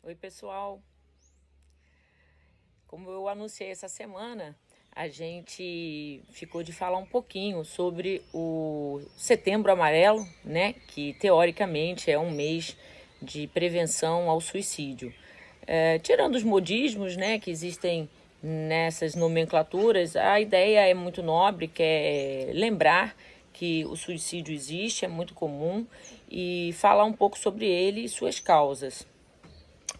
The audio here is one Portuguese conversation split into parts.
Oi, pessoal. Como eu anunciei essa semana, a gente ficou de falar um pouquinho sobre o Setembro Amarelo, né? Que teoricamente é um mês de prevenção ao suicídio. Tirando os modismos, né, que existem nessas nomenclaturas, a ideia é muito nobre, que é lembrar que o suicídio existe, é muito comum, e falar um pouco sobre ele e suas causas.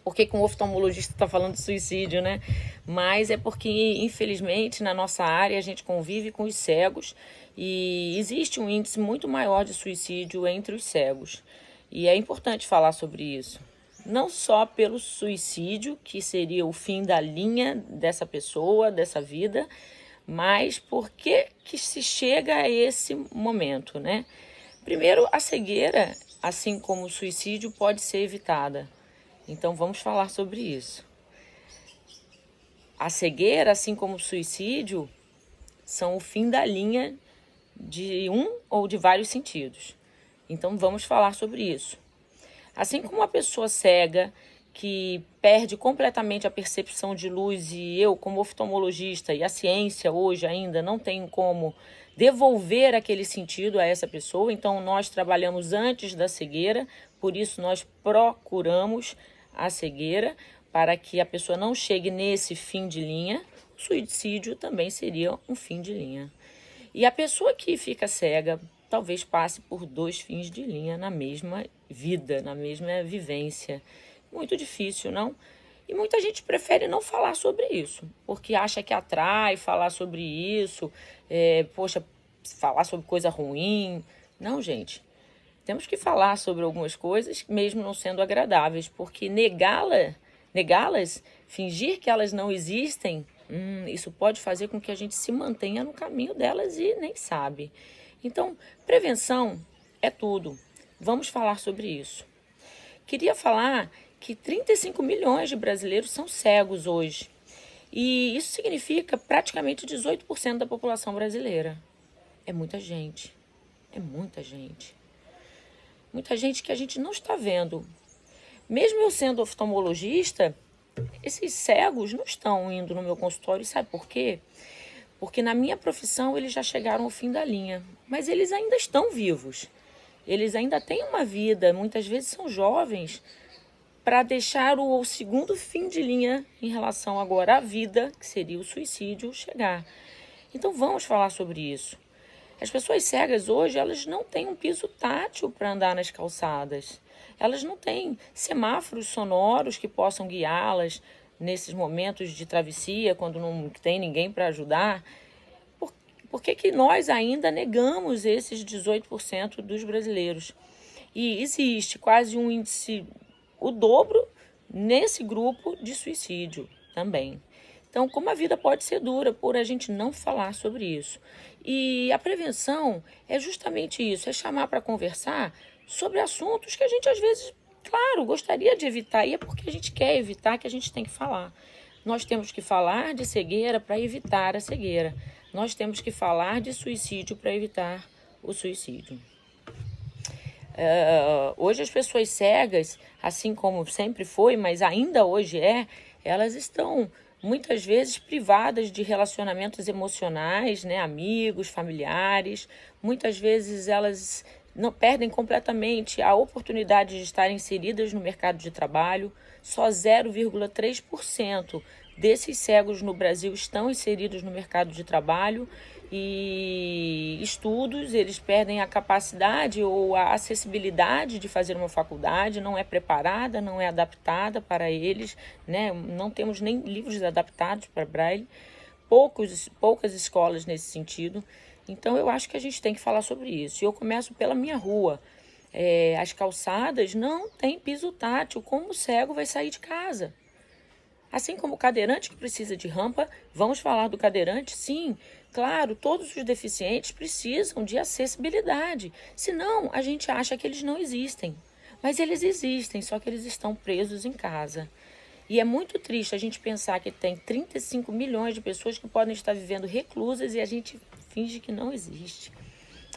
Por que um oftalmologista está falando de suicídio, né? Mas é porque, infelizmente, na nossa área a gente convive com os cegos e existe um índice muito maior de suicídio entre os cegos. E é importante falar sobre isso. Não só pelo suicídio, que seria o fim da linha dessa pessoa, dessa vida, mas por que se chega a esse momento, né? Primeiro, a cegueira, assim como o suicídio, pode ser evitada. Então vamos falar sobre isso. A cegueira, assim como o suicídio, são o fim da linha de um ou de vários sentidos. Então vamos falar sobre isso. Assim como uma pessoa cega que perde completamente a percepção de luz, e eu, como oftalmologista, e a ciência hoje ainda não tem como devolver aquele sentido a essa pessoa, então nós trabalhamos antes da cegueira, por isso nós procuramos a cegueira para que a pessoa não chegue nesse fim de linha. O suicídio também seria um fim de linha. E a pessoa que fica cega talvez passe por dois fins de linha na mesma vida, na mesma vivência. Muito difícil, não? E muita gente prefere não falar sobre isso, porque acha que atrai falar sobre isso, falar sobre coisa ruim. Não, gente. Temos que falar sobre algumas coisas, mesmo não sendo agradáveis, porque negá-las, fingir que elas não existem, isso pode fazer com que a gente se mantenha no caminho delas e nem sabe. Então, prevenção é tudo. Vamos falar sobre isso. Queria falar que 35 milhões de brasileiros são cegos hoje. E isso significa praticamente 18% da população brasileira. É muita gente. É muita gente. Muita gente que a gente não está vendo. Mesmo eu sendo oftalmologista, esses cegos não estão indo no meu consultório. Sabe por quê? Porque na minha profissão eles já chegaram ao fim da linha. Mas eles ainda estão vivos. Eles ainda têm uma vida, muitas vezes são jovens, para deixar o segundo fim de linha em relação agora à vida, que seria o suicídio, chegar. Então vamos falar sobre isso. As pessoas cegas hoje, elas não têm um piso tátil para andar nas calçadas. Elas não têm semáforos sonoros que possam guiá-las nesses momentos de travessia, quando não tem ninguém para ajudar. Por que nós ainda negamos esses 18% dos brasileiros? E existe quase um índice, o dobro, nesse grupo de suicídio também. Então, como a vida pode ser dura por a gente não falar sobre isso. E a prevenção é justamente isso, é chamar para conversar sobre assuntos que a gente às vezes, claro, gostaria de evitar. E é porque a gente quer evitar que a gente tem que falar. Nós temos que falar de cegueira para evitar a cegueira. Nós temos que falar de suicídio para evitar o suicídio. Hoje as pessoas cegas, assim como sempre foi, mas ainda hoje elas estão muitas vezes privadas de relacionamentos emocionais, né, amigos, familiares. Muitas vezes elas não perdem completamente a oportunidade de estar inseridas no mercado de trabalho. Só 0,3% desses cegos no Brasil estão inseridos no mercado de trabalho. E estudos, eles perdem a capacidade ou a acessibilidade de fazer uma faculdade, não é preparada, não é adaptada para eles, né? Não temos nem livros adaptados para Braille, poucas escolas nesse sentido. Então eu acho que a gente tem que falar sobre isso. E eu começo pela minha rua. As calçadas não têm piso tátil, como o cego vai sair de casa? Assim como o cadeirante que precisa de rampa, vamos falar do cadeirante? Sim, claro, todos os deficientes precisam de acessibilidade. Senão, a gente acha que eles não existem. Mas eles existem, só que eles estão presos em casa. E é muito triste a gente pensar que tem 35 milhões de pessoas que podem estar vivendo reclusas e a gente finge que não existe.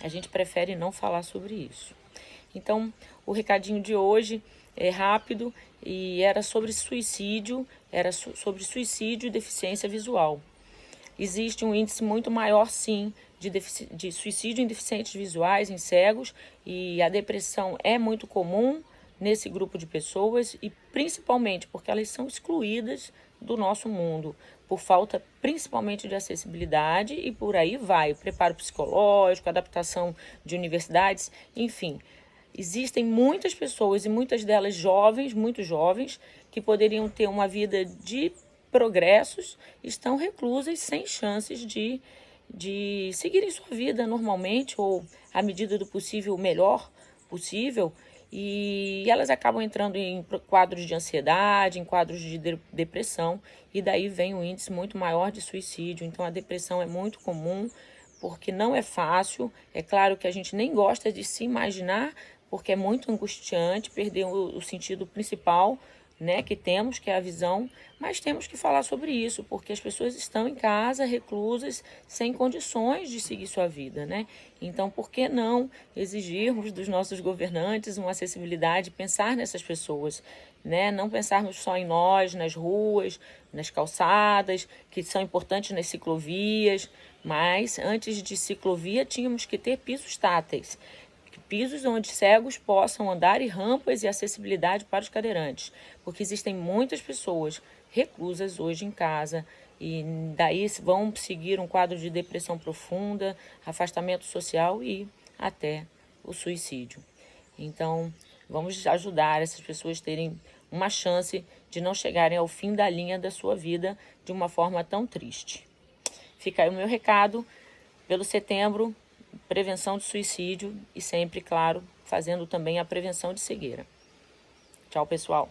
A gente prefere não falar sobre isso. Então, o recadinho de hoje rápido e era sobre suicídio, e deficiência visual. Existe um índice muito maior, sim, de suicídio em deficientes visuais, em cegos, e a depressão é muito comum nesse grupo de pessoas, e principalmente porque elas são excluídas do nosso mundo, por falta principalmente de acessibilidade, e por aí vai, preparo psicológico, adaptação de universidades, enfim. Existem muitas pessoas, e muitas delas jovens, muito jovens, que poderiam ter uma vida de progressos, estão reclusas sem chances de seguirem sua vida normalmente ou, à medida do possível, o melhor possível, e elas acabam entrando em quadros de ansiedade, em quadros de depressão, e daí vem um índice muito maior de suicídio. Então a depressão é muito comum, porque não é fácil. É claro que a gente nem gosta de se imaginar, porque é muito angustiante perder o sentido principal, né, que temos, que é a visão, mas temos que falar sobre isso, porque as pessoas estão em casa, reclusas, sem condições de seguir sua vida, né? Então, por que não exigirmos dos nossos governantes uma acessibilidade, pensar nessas pessoas, né? Não pensarmos só em nós, nas ruas, nas calçadas, que são importantes nas ciclovias, mas antes de ciclovia tínhamos que ter pisos táteis, pisos onde cegos possam andar, e rampas e acessibilidade para os cadeirantes, porque existem muitas pessoas reclusas hoje em casa e daí vão seguir um quadro de depressão profunda, afastamento social e até o suicídio. Então, vamos ajudar essas pessoas a terem uma chance de não chegarem ao fim da linha da sua vida de uma forma tão triste. Fica aí o meu recado pelo Setembro, prevenção de suicídio, e sempre, claro, fazendo também a prevenção de cegueira. Tchau, pessoal.